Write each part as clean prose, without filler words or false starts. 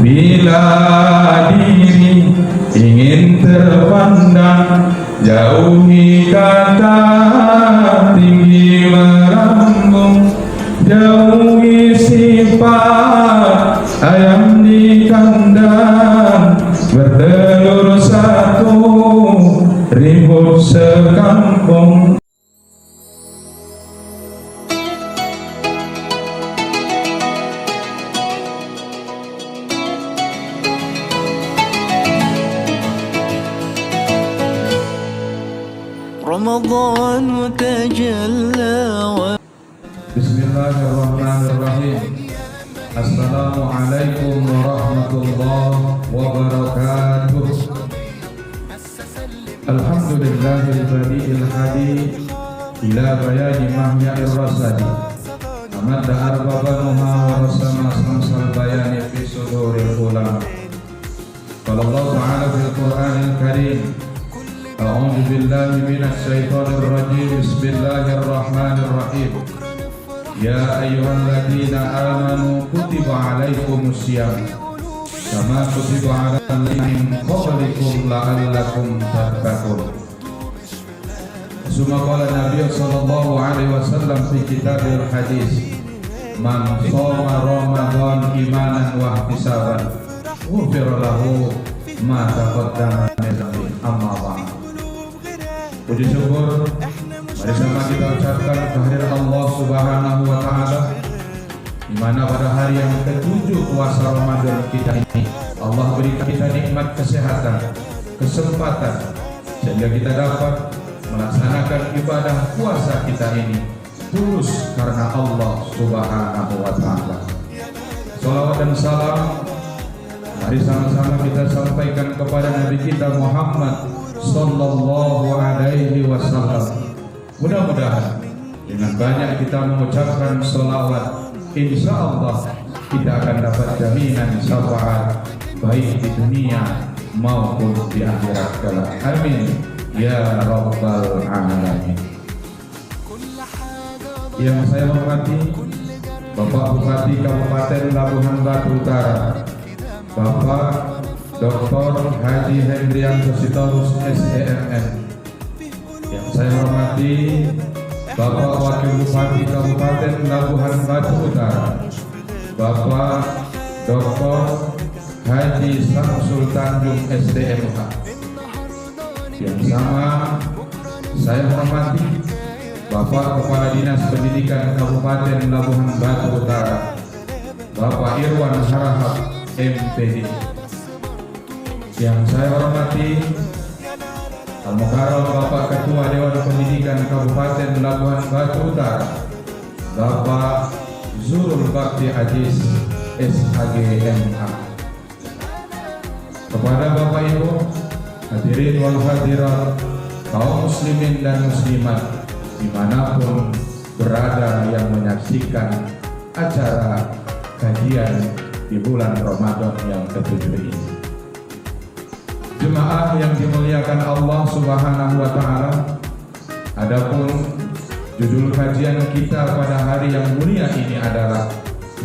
bila diri ingin terpandang, jauhi kata tinggi merambung, jauhi sifat ayam di kandang, bertelur satu ribut sekampung. رمضان تجلى. Bismillahirrahmanirrahim. Assalamualaikum warahmatullahi wabarakatuh. Alhamdulillahil badi'il hadi ila bayani mahya'ir rasadi, amadda arbabanuha wa rasama samsal bayani fi suduril ulama. Qala Allah ta'ala fil Qur'anil Karim, a'udzu billahi minasy syaithanir rajim. Bismillahirrahmanirrahim. Ya ayyuhalladzina amanu kutiba 'alaikumus syiyam kama kutiba 'alal ladzina min qablikum la'allakum tattaqun. Summa qala Nabi sallallahu alaihi wasallam fi kitabil hadis, man shoma ramadan imanan wa ihtisaban ghufira lahu ma taqaddama min dhanbi. Amma ba'd. Puji syukur mari sama kita ucapkan kehadirat Allah Subhanahu wa taala, di mana pada hari yang ke-7 puasa Ramadan kita ini Allah berikan kita nikmat kesehatan, kesempatan sehingga kita dapat melaksanakan ibadah puasa kita ini tulus karena Allah Subhanahu wa taala. Salawat dan salam mari sama-sama kita sampaikan kepada Nabi kita Muhammad sallallahu alaihi wasallam. Mudah-mudahan dengan banyak kita mengucapkan sholawat, insya Allah kita akan dapat jaminan syafaat baik di dunia maupun di akhirat kelak. Amin ya rabbal alamin. Yang saya hormati Bapak Bupati Kabupaten Labuhan Batu Utara, Bapak Dr. Haji Hendrianto Sitorus SEMN. Yang saya hormati Bapak Wakil Bupati Kabupaten Labuhan Batu Utara, Bapak Dr. Haji Samsul Tanjung SDMH. Yang sama saya hormati Bapak Kepala Dinas Pendidikan Kabupaten Labuhan Batu Utara, Bapak Irwan Harahap MPD. Yang saya hormati Al-Mukarram Bapak Ketua Dewan Pendidikan Kabupaten Labuhan Batu Utara, Bapak Zurul Bakti Aziz SHGMH. Kepada Bapak Ibu hadirin wal hadirat, kaum muslimin dan muslimat dimanapun berada yang menyaksikan acara kajian di bulan Ramadan yang ke-7 ini. Jemaah yang dimuliakan Allah Subhanahu wa taala, adapun judul kajian kita pada hari yang mulia ini adalah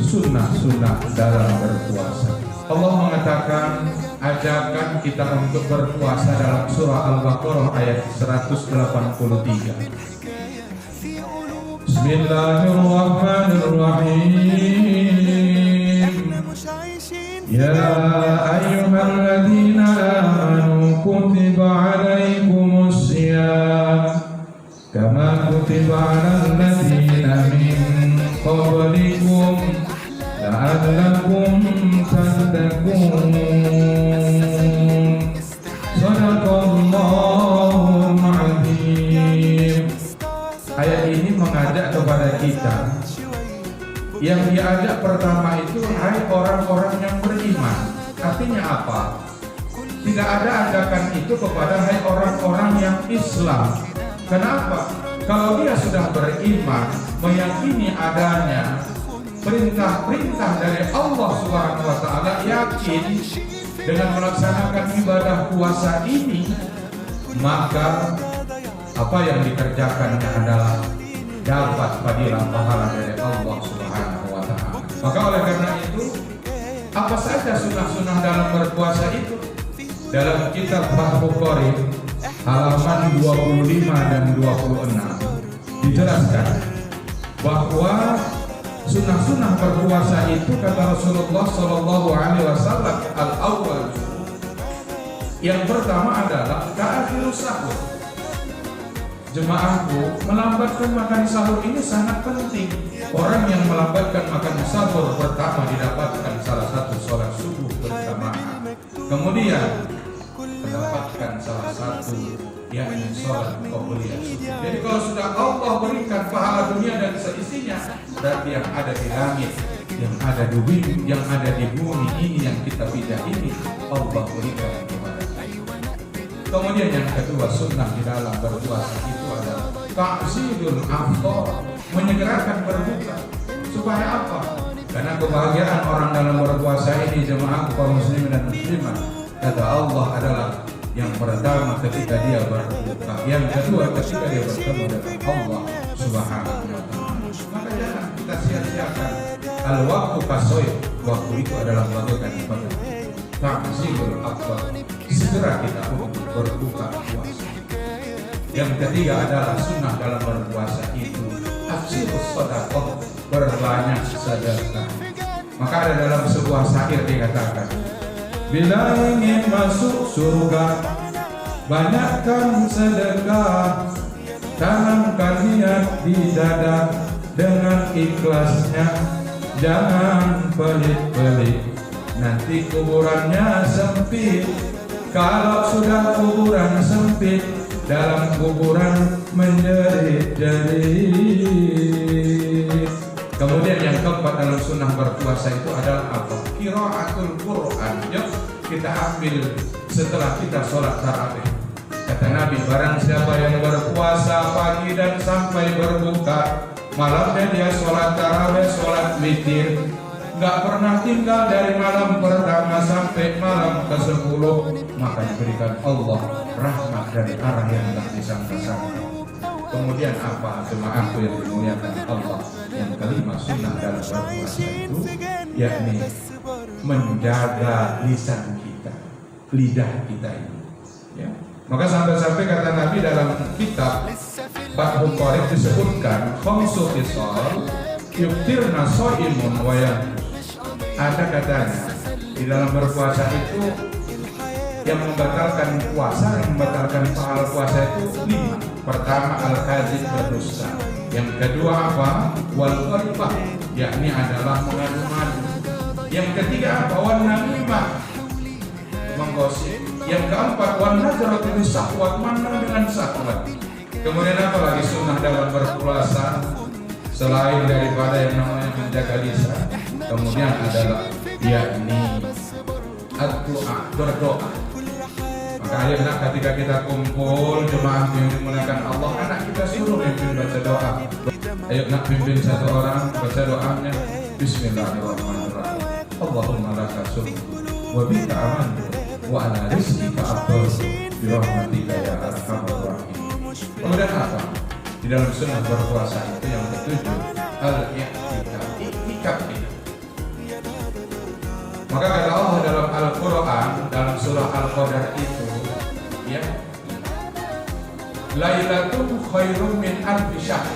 sunnah-sunnah dalam berpuasa. Allah mengatakan ajakan kita untuk berpuasa dalam surah Al-Baqarah ayat 183. Bismillahirrahmanirrahim. Ya ayyuhalladzina amanu kutiba 'alaikumus syiyam kama kutiba 'alal ladzina min qablikum la'allakum tattaqun. Shadaqallahul 'azim. Ayat ini mengajak kepada kita. Yang diajak pertama itu hai orang-orang yang beriman. Artinya apa? Tidak ada ajakan itu kepada hai orang-orang yang Islam. Kenapa? Kalau dia sudah beriman, meyakini adanya perintah-perintah dari Allah Subhanahu wa taala, yakin dengan melaksanakan ibadah puasa ini, maka apa yang dikerjakannya adalah dapat fadilah pahala dari Allah Subhanahu wa taala. Maka oleh karena itu Apa saja sunnah-sunnah dalam berpuasa itu? Dalam kitab Fathul Qorib halaman 25 dan 26 dijelaskan bahwa sunnah-sunnah berpuasa itu kata Rasulullah Shallallahu Alaihi Wasallam al-awwal, yang pertama adalah ta'khirus sahur. Jemaahku, melambatkan makan sahur ini sangat penting. Orang yang melambatkan makan sahur pertama didapatkan salah satu sholat subuh berjamaah, kemudian mendapatkan salah satu yakni sholat qabliyah. Jadi kalau sudah Allah berikan pahala dunia dan seisinya, berarti yang ada di langit, yang ada di bumi, yang ada di bumi ini yang kita pijak ini Allah berikan kepada kita. Kemudian yang kedua sunnah di dalam berpuasa itu adalah ta'zidul afthar, menyegerakan berbuka. Supaya apa? Karena kebahagiaan orang dalam berpuasa ini jemaah kaum muslimin dan muslimat, kata Allah, adalah yang pertama ketika dia berbuka, yang kedua ketika dia bertemu dengan Allah Subhanahu wa ta'ala. Maka jangan kita sia-siakan al-waqtu kasoy, waktu itu adalah bagaikan ibadah. Ta'zimul afthar, segera kita untuk berbuka puasa. Yang ketiga adalah sunnah dalam berpuasa itu aksirus sedekah, berbanyak sedekah. Maka ada dalam sebuah syair dikatakan, bila ingin masuk surga, banyakkan sedekah, tanamkan niat di dada dengan ikhlasnya, jangan pelit-pelit, nanti kuburannya sempit. Kalau sudah kuburan sempit, dalam kuburan menjerit-jerit. Kemudian yang keempat dalam sunnah berpuasa itu adalah apa? Qiraatul Quran. Yuk kita ambil setelah kita sholat tarawih. Kata Nabi, barang siapa yang berpuasa pagi dan sampai berbuka, malamnya dia sholat tarawih, sholat witir, nggak pernah tinggal dari malam pertama sampai malam ke-10, maka diberikan Allah rahmat dari arah yang tak disangka-sangka. Kemudian apa jemaahku yang dimuliakan Allah? Yang kelima sunnah dalam berpuasa itu yakni menjaga lisan kita, lidah kita ini. Ya. Maka sampai-sampai kata Nabi dalam kitab Fathul Qorib disebutkan khamsu khisal yuftirna shaimun wa yanqus. Ada katanya di dalam berpuasa itu yang membatalkan puasa, yang membatalkan pahala puasa itu 5. Pertama al-kadzib, berdusta. Yang kedua apa? Wal ghaibah, yakni adalah mengadu-ngadu. Yang ketiga apa? Wan namimah, menggosip. Yang keempat wan nazaratu bisahwat, mandang dengan syahwat. Kemudian apa lagi sunnah dalam berpuasa selain daripada yang namanya menjaga lisan? Kemudian adalah yakni ad-doa, berdoa. Maka akhirnya ketika kita kumpul jemaah yang dimuliakan Allah, anak kita suruh pimpin baca doa. Ayo nak pimpin satu orang baca doanya. Bismillahirrahmanirrahim. Allahumma laka syukur wa bika amantu wa ala rizqika afdaltu bi rahmatika ya arhamar rahim. Kemudian apa? Di dalam sunnah berpuasa itu yang ketujuh al-i'tikaf. Maka kata Allah dalam Al-Quran, dalam surah Al-Qadar itu, ya, Lailatul khairum min alfi syahr.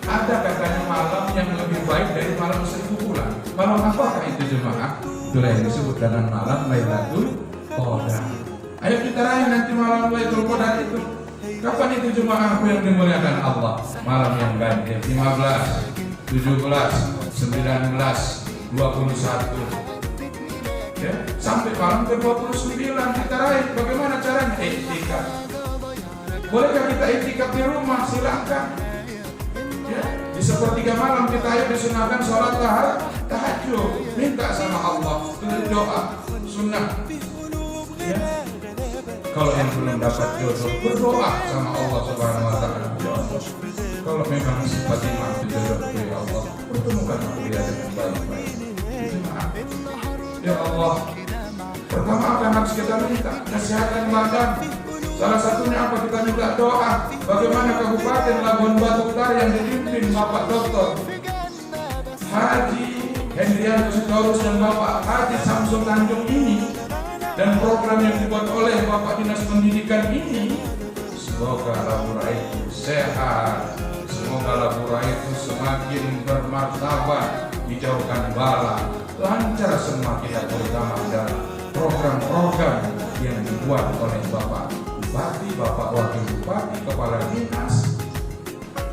Ada katanya malam yang lebih baik dari malam 1000 bulan. Malam apakah itu jemaah? Itulah yang disebut dengan malam Lailatul Qadar. Ayo kita raih nanti malam Lailatul Qadar itu. Kapan itu jemaahku yang dimuliakan Allah? Malam yang ganjil 15, 17, 19, 21. Ya, sampai malam ke-29 kita raih. Bagaimana caranya? Iktikaf. Bolehkah kita iktikaf di rumah? Silakan. Ya, di sepertiga malam kita ayo disunahkan sholat tahajud. Minta sama Allah, doa sunnah. Ya. Kalau yang belum dapat jodoh, berdoa sama Allah Subhanahu wa ta'ala. Kalau memang sifat iman jodoh dari Allah, pertemukan dia dengan baik-baik. Ya Allah, pertama apa yang harus kita minta? Kesehatan badan. Salah satunya apa? Kita minta doa. Bagaimana Kabupaten Labuan Batu Utara yang dipimpin Bapak Doktor Haji Hendrianto Sitorus dan Bapak Haji Samsul Tanjung ini, dan program yang dibuat oleh Bapak Dinas Pendidikan ini, semoga Labura itu sehat, semoga Labura itu semakin bermartabat, dijauhkan bala, lancar semua kita, terutama dalam program-program yang dibuat oleh Bapak Bupati, Bapak Wakil Bupati, Kepala Dinas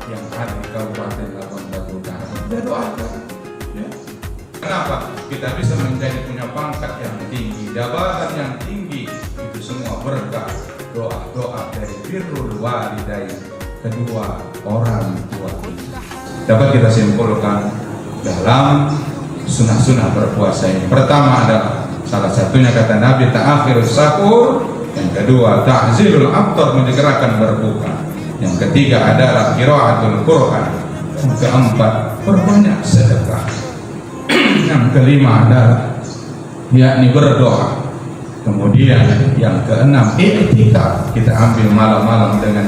yang ada di Kabupaten Labuan Batu Utara. Kita doakan, ya. Kenapa? Kita bisa menjadi punya pangkat yang tinggi, jabatan yang tinggi, itu semua berkah doa-doa dari birrul walidain, kedua orang tua kita. Dapat kita simpulkan dalam sunnah-sunnah berpuasa ini. Pertama adalah salah satunya kata Nabi ta'akhirus sahur, yang kedua ta'zilul aftar, menyegerakan berbuka, yang ketiga adalah qiraatul Quran, yang keempat perbanyak sedekah, yang kelima adalah yakni berdoa, kemudian yang keenam i'tikaf, kita ambil malam-malam dengan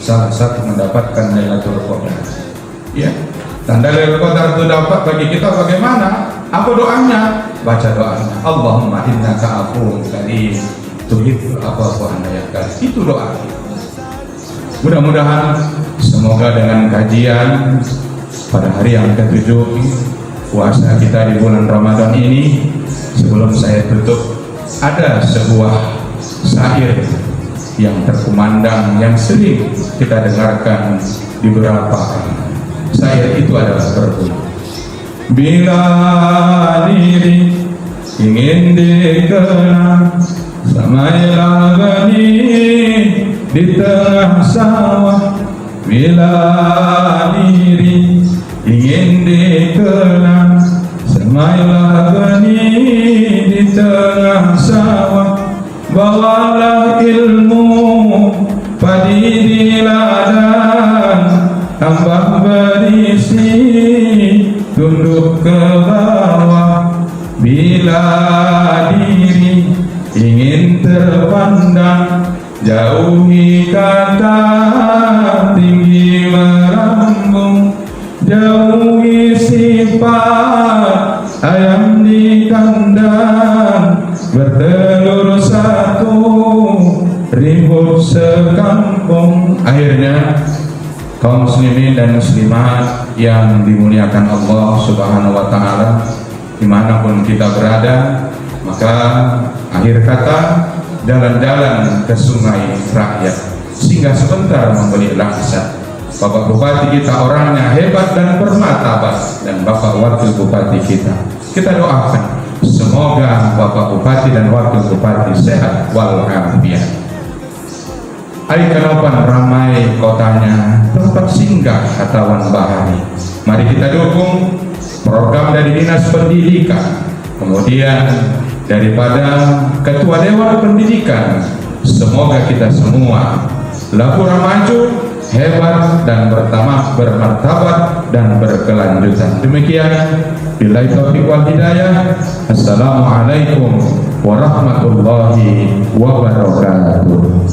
salah satu mendapatkan Lailatul Qadar, ya. Dan Lailatul Qadar itu dapat bagi kita bagaimana? Apa doanya? Baca doanya, Allahumma innaka afuwwun karim tuhibbul afwa anna yakal. Itu doa. Mudah-mudahan semoga dengan kajian pada hari yang ke-7 puasa kita di bulan Ramadan ini, sebelum saya tutup, ada sebuah syair yang terkumandang yang sering kita dengarkan di beberapa syair itu adalah berbunyi, bila diri ingin dikenang samailah benih di tengah sawah, bila diri ingin dikenang samailah benih di tengah sawah, bawalah ilmu padi di ladang, tambah berisi tunduk ke bawah, bila diri ingin terpandang jauhi kata tinggi merambung, jauhi sifat ayam di kandang, bertelur satu ribut sekampung. Akhirnya kaum muslimin dan muslimat yang dimuliakan Allah Subhanahu wa Ta'ala, dimanapun kita berada, maka akhir kata jalan-jalan ke sungai rakyat, singgah sebentar membeli laksa. Bapak Bupati kita orangnya hebat dan bermartabat, dan Bapak Wakil Bupati kita doakan semoga Bapak Bupati dan Wakil Bupati sehat walafiat. Aikanopan ramai kotanya, tempat singgah katawan bahari. Mari kita dukung program dari Dinas Pendidikan, kemudian daripada Ketua Dewan Pendidikan. Semoga kita semua Labura maju, hebat dan bermartabat dan berkelanjutan. Demikian, billahi taufiq wal hidayah. Assalamualaikum warahmatullahi wabarakatuh.